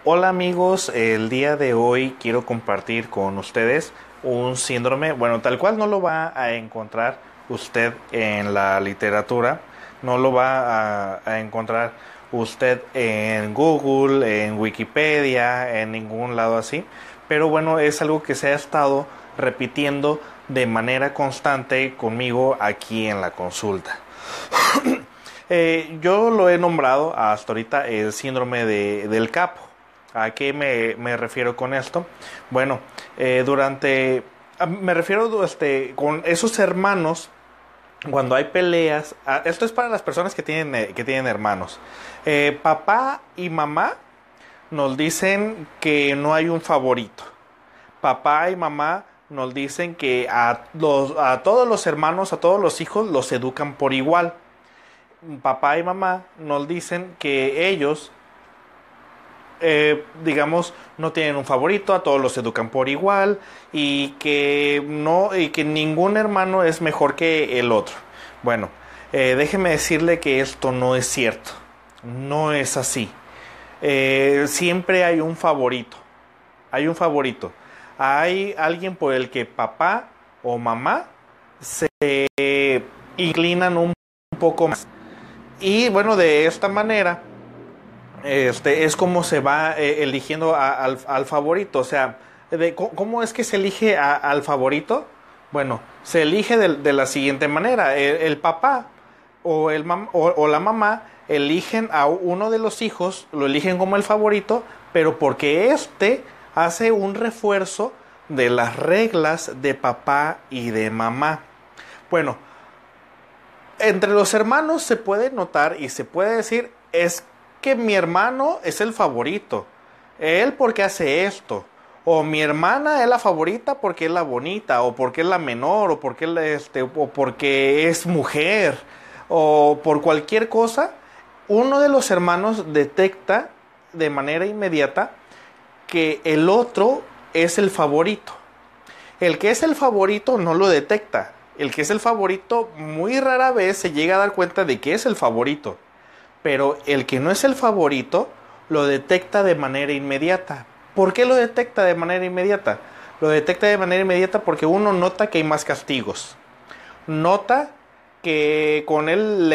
Hola amigos, el día de hoy quiero compartir con ustedes un síndrome, bueno, tal cual no lo va a encontrar usted en la literatura, no lo va a encontrar usted en Google, en Wikipedia, en ningún lado así, pero bueno, es algo que se ha estado repitiendo de manera constante conmigo aquí en la consulta. Yo lo he nombrado hasta ahorita el síndrome del capo. ¿A qué me refiero con esto? Bueno, me refiero con esos hermanos, cuando hay peleas, esto es para las personas que tienen hermanos. Papá y mamá nos dicen que no hay un favorito. Papá y mamá nos dicen que a todos los hermanos, a todos los hijos los educan por igual. Papá y mamá nos dicen que ellos, digamos, no tienen un favorito, a todos los educan por igual y que no, y que ningún hermano es mejor que el otro. Bueno, déjeme decirle que esto no es cierto, no es así. Siempre hay un favorito, hay un favorito. Hay alguien por el que papá o mamá se inclinan un poco más. Y bueno, de esta manera, es como se va eligiendo al favorito. O sea, ¿cómo es que se elige al favorito? Bueno, se elige de la siguiente manera. El papá o la mamá eligen a uno de los hijos, lo eligen como el favorito, pero porque éste hace un refuerzo de las reglas de papá y de mamá. Bueno, entre los hermanos se puede notar y se puede decir es que mi hermano es el favorito. Él porque hace esto. O mi hermana es la favorita porque es la bonita, o porque es la menor, o porque es mujer, o por cualquier cosa. Uno de los hermanos detecta de manera inmediata que el otro es el favorito. El que es el favorito no lo detecta. El que es el favorito muy rara vez se llega a dar cuenta de que es el favorito. Pero el que no es el favorito lo detecta de manera inmediata. ¿Por qué lo detecta de manera inmediata? Lo detecta de manera inmediata porque uno nota que hay más castigos. Nota que con él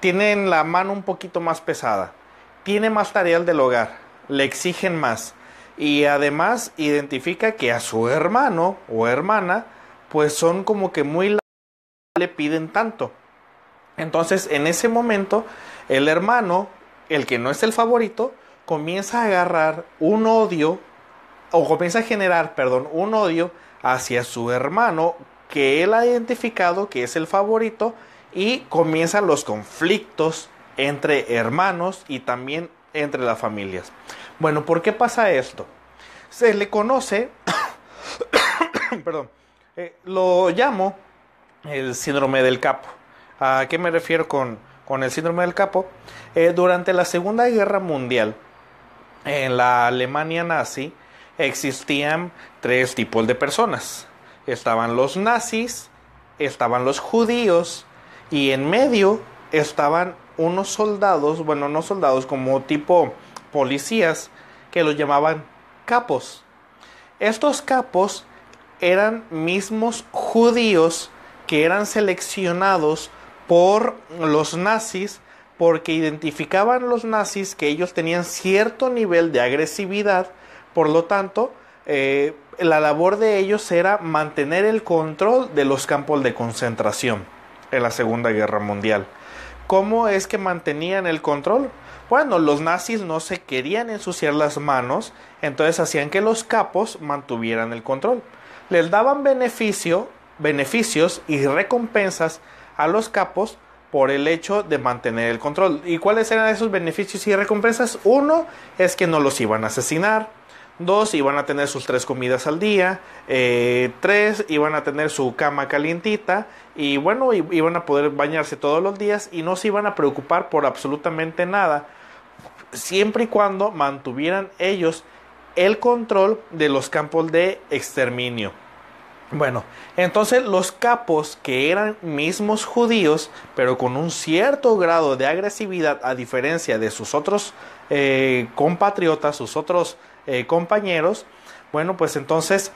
tienen la mano un poquito más pesada. Tiene más tareas del hogar. Le exigen más. Y además identifica que a su hermano o hermana pues son como que muy le piden tanto. Entonces, en ese momento, el hermano, el que no es el favorito, comienza a agarrar un odio, o comienza a generar, perdón, un odio hacia su hermano que él ha identificado que es el favorito y comienzan los conflictos entre hermanos y también entre las familias. Bueno, ¿por qué pasa esto? Se le conoce, perdón, lo llamo el síndrome del capo. ¿A qué me refiero con el síndrome del capo? Durante la Segunda Guerra Mundial, en la Alemania nazi, existían tres tipos de personas. Estaban los nazis, estaban los judíos y en medio estaban unos soldados, bueno, no soldados, como tipo policías, que los llamaban capos. Estos capos eran mismos judíos que eran seleccionados por los nazis porque identificaban los nazis que ellos tenían cierto nivel de agresividad, por lo tanto, la labor de ellos era mantener el control de los campos de concentración en la Segunda Guerra Mundial. ¿Cómo es que mantenían el control? Bueno, los nazis no se querían ensuciar las manos, entonces hacían que los capos mantuvieran el control. Les daban beneficios y recompensas a los capos por el hecho de mantener el control. ¿Y cuáles eran esos beneficios y recompensas? Uno es que no los iban a asesinar. Dos, iban a tener sus 3 comidas al día. 3, iban a tener su cama calientita. Y bueno, iban a poder bañarse todos los días y no se iban a preocupar por absolutamente nada, siempre y cuando mantuvieran ellos el control de los campos de exterminio. Bueno, entonces los capos, que eran mismos judíos, pero con un cierto grado de agresividad, a diferencia de sus otros compatriotas, sus otros compañeros, bueno, pues entonces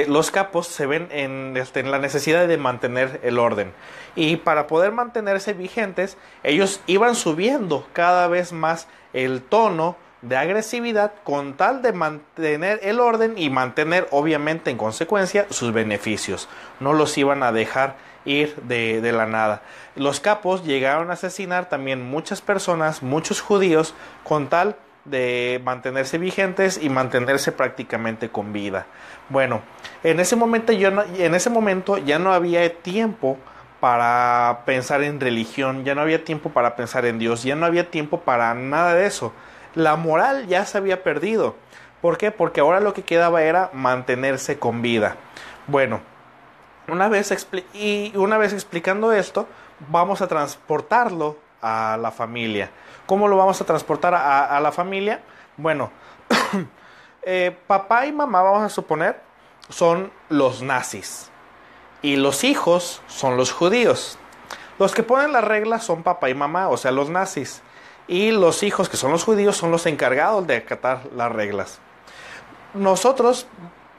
los capos se ven en la necesidad de mantener el orden. Y para poder mantenerse vigentes, ellos iban subiendo cada vez más el tono de agresividad con tal de mantener el orden y mantener, obviamente, en consecuencia, sus beneficios. No los iban a dejar ir de la nada. Los capos llegaron a asesinar también muchas personas, muchos judíos, con tal de mantenerse vigentes y mantenerse prácticamente con vida. Bueno, en ese momento ya no había tiempo para pensar en religión, ya no había tiempo para pensar en Dios, ya no había tiempo para nada de eso. La moral ya se había perdido. ¿Por qué? Porque ahora lo que quedaba era mantenerse con vida. Bueno, una vez explicando esto, vamos a transportarlo a la familia. ¿Cómo lo vamos a transportar a la familia? Bueno, papá y mamá, vamos a suponer, son los nazis. Y los hijos son los judíos. Los que ponen las reglas son papá y mamá, o sea, los nazis. Y los hijos, que son los judíos, son los encargados de acatar las reglas. Nosotros,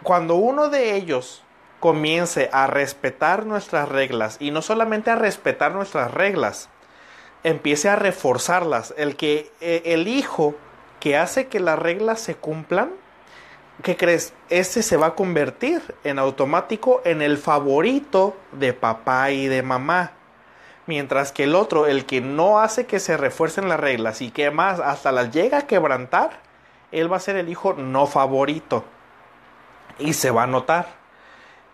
cuando uno de ellos comience a respetar nuestras reglas, y no solamente a respetar nuestras reglas, empiece a reforzarlas. El hijo que hace que las reglas se cumplan, ¿qué crees? Ese se va a convertir en automático en el favorito de papá y de mamá. Mientras que el otro, el que no hace que se refuercen las reglas y que más hasta las llega a quebrantar, él va a ser el hijo no favorito. Y se va a notar.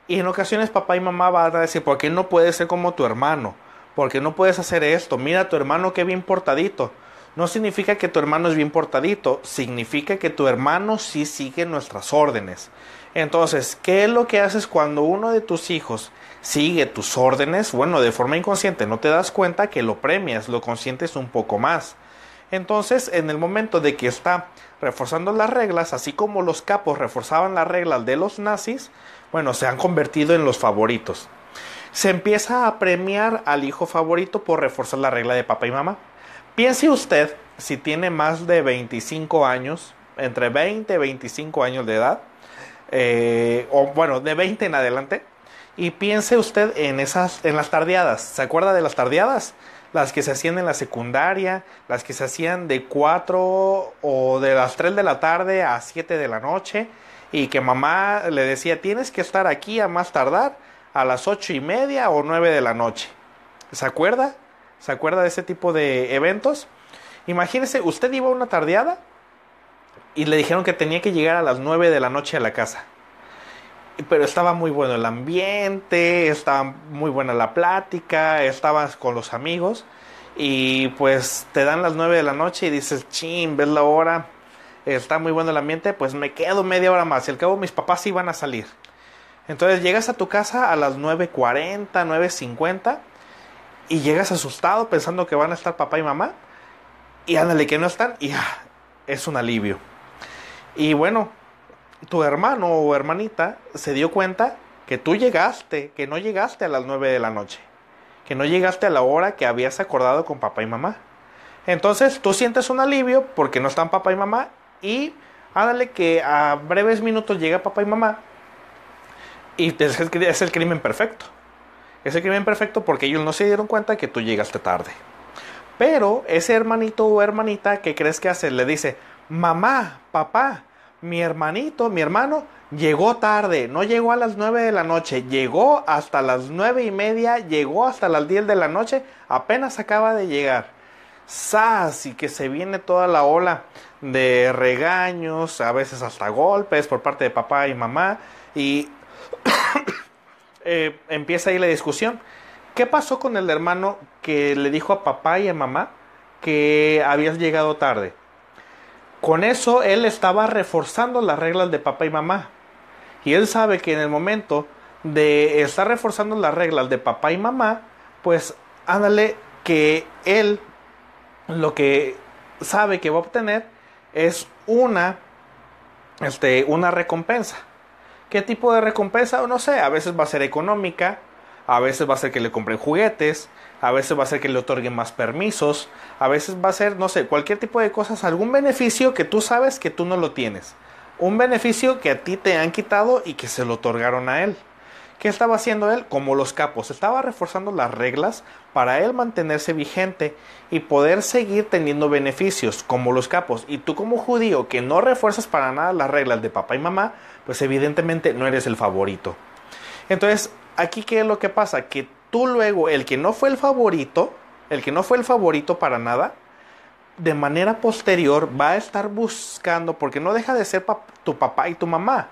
Y en ocasiones papá y mamá van a decir, ¿por qué no puedes ser como tu hermano? ¿Por qué no puedes hacer esto? Mira a tu hermano que bien portadito. No significa que tu hermano es bien portadito, significa que tu hermano sí sigue nuestras órdenes. Entonces, ¿qué es lo que haces cuando uno de tus hijos sigue tus órdenes? Bueno, de forma inconsciente, no te das cuenta que lo premias, lo consientes un poco más. Entonces, en el momento de que está reforzando las reglas, así como los capos reforzaban las reglas de los nazis, bueno, se han convertido en los favoritos. Se empieza a premiar al hijo favorito por reforzar la regla de papá y mamá. Piense usted, si tiene más de 25 años, entre 20 y 25 años de edad, o bueno, de 20 en adelante, y piense usted en las tardeadas. ¿Se acuerda de las tardeadas? Las que se hacían en la secundaria, las que se hacían de 4 o de las 3 de la tarde a 7 de la noche, y que mamá le decía, tienes que estar aquí a más tardar a las 8:30 o 9 de la noche. ¿Se acuerda? ¿Se acuerda de ese tipo de eventos? Imagínese, usted iba a una tardeada y le dijeron que tenía que llegar a las 9 de la noche a la casa. Pero estaba muy bueno el ambiente, estaba muy buena la plática, estabas con los amigos y pues te dan las 9 de la noche y dices, chin, ves la hora, está muy bueno el ambiente, pues me quedo media hora más y al cabo mis papás iban a salir. Entonces llegas a tu casa a las 9:40, 9:50 y llegas asustado pensando que van a estar papá y mamá y ándale que no están y es un alivio. Y bueno, tu hermano o hermanita se dio cuenta que tú llegaste, que no llegaste a las 9 de la noche, que no llegaste a la hora que habías acordado con papá y mamá. Entonces tú sientes un alivio porque no están papá y mamá y ándale que a breves minutos llega papá y mamá y es el crimen perfecto. Es el crimen perfecto porque ellos no se dieron cuenta que tú llegaste tarde. Pero ese hermanito o hermanita, ¿qué crees que hace? Le dice, mamá, papá, mi hermanito, mi hermano, llegó tarde, no llegó a las 9 de la noche, llegó hasta las 9:30, llegó hasta las 10 de la noche, apenas acaba de llegar. ¡Sas! Y que se viene toda la ola de regaños, a veces hasta golpes por parte de papá y mamá, y empieza ahí la discusión. ¿Qué pasó con el hermano que le dijo a papá y a mamá que habías llegado tarde? Con eso él estaba reforzando las reglas de papá y mamá. Y él sabe que en el momento de estar reforzando las reglas de papá y mamá, pues ándale que él lo que sabe que va a obtener es una recompensa. ¿Qué tipo de recompensa? No sé, a veces va a ser económica, a veces va a ser que le compren juguetes, a veces va a ser que le otorguen más permisos, a veces va a ser, no sé, cualquier tipo de cosas, algún beneficio que tú sabes que tú no lo tienes. Un beneficio que a ti te han quitado y que se lo otorgaron a él. ¿Qué estaba haciendo él? Como los capos, estaba reforzando las reglas para él mantenerse vigente y poder seguir teniendo beneficios como los capos. Y tú como judío que no refuerzas para nada las reglas de papá y mamá, pues evidentemente no eres el favorito. Entonces, aquí ¿qué es lo que pasa? Que tú luego, el que no fue el favorito para nada, de manera posterior va a estar buscando, porque no deja de ser tu papá y tu mamá.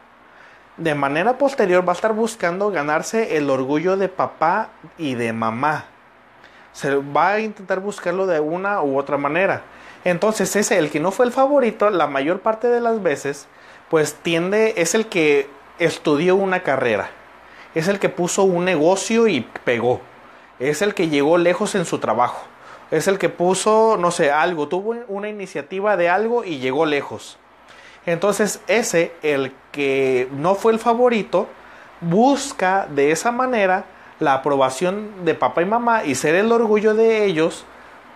De manera posterior va a estar buscando ganarse el orgullo de papá y de mamá. Se va a intentar buscarlo de una u otra manera. Entonces ese, el que no fue el favorito, la mayor parte de las veces, pues es el que estudió una carrera. Es el que puso un negocio y pegó. Es el que llegó lejos en su trabajo. Es el que puso, no sé, algo, tuvo una iniciativa de algo y llegó lejos. Entonces ese, el que no fue el favorito, busca de esa manera la aprobación de papá y mamá y ser el orgullo de ellos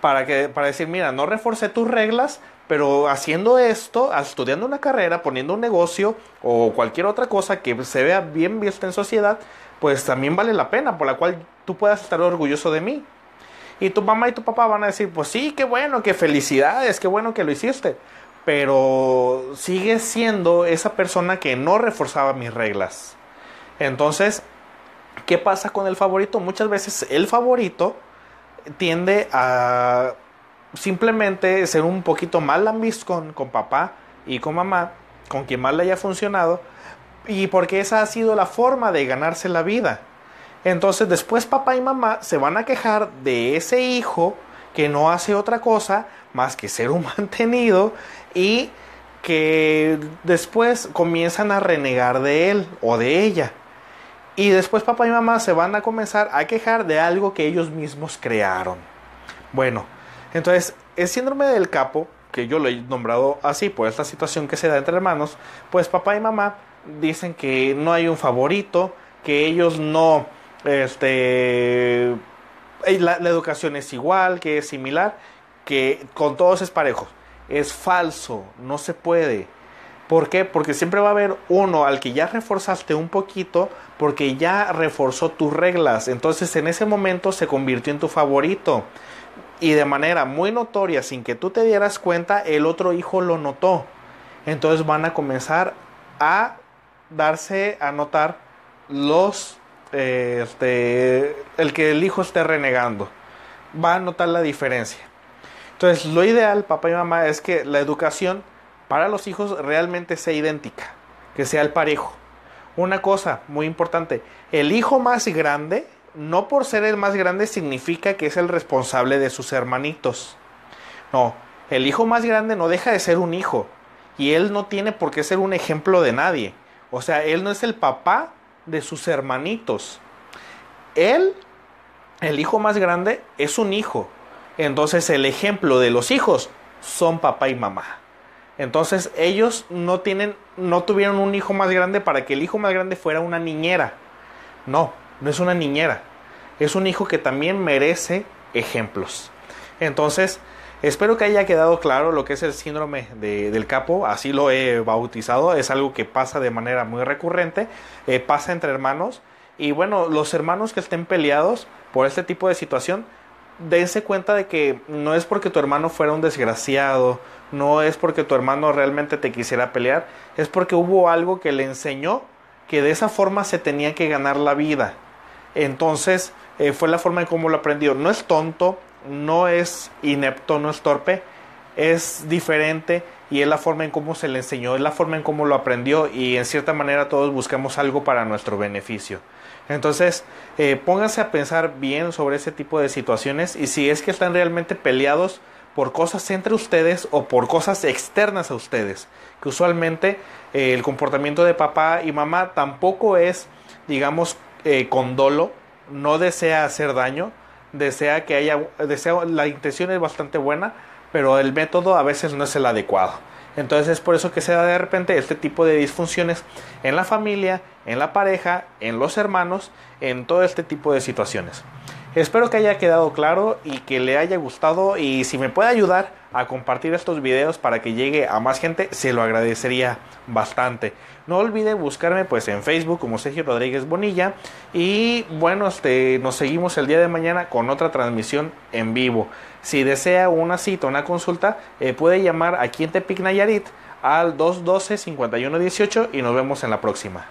para decir, mira, no reforcé tus reglas, pero haciendo esto, estudiando una carrera, poniendo un negocio o cualquier otra cosa que se vea bien vista en sociedad, pues también vale la pena, por la cual tú puedas estar orgulloso de mí. Y tu mamá y tu papá van a decir, pues sí, qué bueno, qué felicidades, qué bueno que lo hiciste. Pero sigue siendo esa persona que no reforzaba mis reglas. Entonces, ¿qué pasa con el favorito? Muchas veces el favorito tiende a simplemente ser un poquito más lambiscón con papá y con mamá, con quien más le haya funcionado, y porque esa ha sido la forma de ganarse la vida. Entonces después papá y mamá se van a quejar de ese hijo que no hace otra cosa más que ser un mantenido y que después comienzan a renegar de él o de ella. Y después papá y mamá se van a comenzar a quejar de algo que ellos mismos crearon. Bueno, entonces el síndrome del capo, que yo lo he nombrado así por esta situación que se da entre hermanos, pues papá y mamá dicen que no hay un favorito, que ellos no, la educación es igual, que es similar, que con todos es parejo. Es falso, no se puede. ¿Por qué? Porque siempre va a haber uno al que ya reforzaste un poquito, porque ya reforzó tus reglas. Entonces en ese momento se convirtió en tu favorito. Y de manera muy notoria, sin que tú te dieras cuenta, el otro hijo lo notó. Entonces van a comenzar a darse a notar el que el hijo esté renegando. Va a notar la diferencia. Entonces lo ideal, papá y mamá, es que la educación para los hijos realmente sea idéntica, que sea el parejo. Una cosa muy importante, el hijo más grande, no por ser el más grande significa que es el responsable de sus hermanitos. No, el hijo más grande no deja de ser un hijo y él no tiene por qué ser un ejemplo de nadie. O sea, él no es el papá de sus hermanitos. Él, el hijo más grande, es un hijo. Entonces el ejemplo de los hijos son papá y mamá. Entonces ellos no tuvieron un hijo más grande para que el hijo más grande fuera una niñera. No, no es una niñera. Es un hijo que también merece ejemplos. Entonces, espero que haya quedado claro lo que es el síndrome del capo. Así lo he bautizado. Es algo que pasa de manera muy recurrente. Pasa entre hermanos. Y bueno, los hermanos que estén peleados por este tipo de situación, dense cuenta de que no es porque tu hermano fuera un desgraciado, no es porque tu hermano realmente te quisiera pelear, es porque hubo algo que le enseñó que de esa forma se tenía que ganar la vida. Entonces fue la forma en cómo lo aprendió. No es tonto, no es inepto, no es torpe, es diferente y es la forma en cómo se le enseñó, es la forma en cómo lo aprendió y en cierta manera todos buscamos algo para nuestro beneficio. Entonces, pónganse a pensar bien sobre ese tipo de situaciones y si es que están realmente peleados por cosas entre ustedes o por cosas externas a ustedes, que usualmente el comportamiento de papá y mamá tampoco es, digamos, con dolo, no desea hacer daño, la intención es bastante buena, pero el método a veces no es el adecuado. Entonces es por eso que se da de repente este tipo de disfunciones en la familia, en la pareja, en los hermanos, en todo este tipo de situaciones. Espero que haya quedado claro y que le haya gustado, y si me puede ayudar a compartir estos videos para que llegue a más gente, se lo agradecería bastante. No olvide buscarme pues en Facebook como Sergio Rodríguez Bonilla, y bueno, nos seguimos el día de mañana con otra transmisión en vivo. Si desea una cita, una consulta, puede llamar aquí en Tepic Nayarit al 212-5118 y nos vemos en la próxima.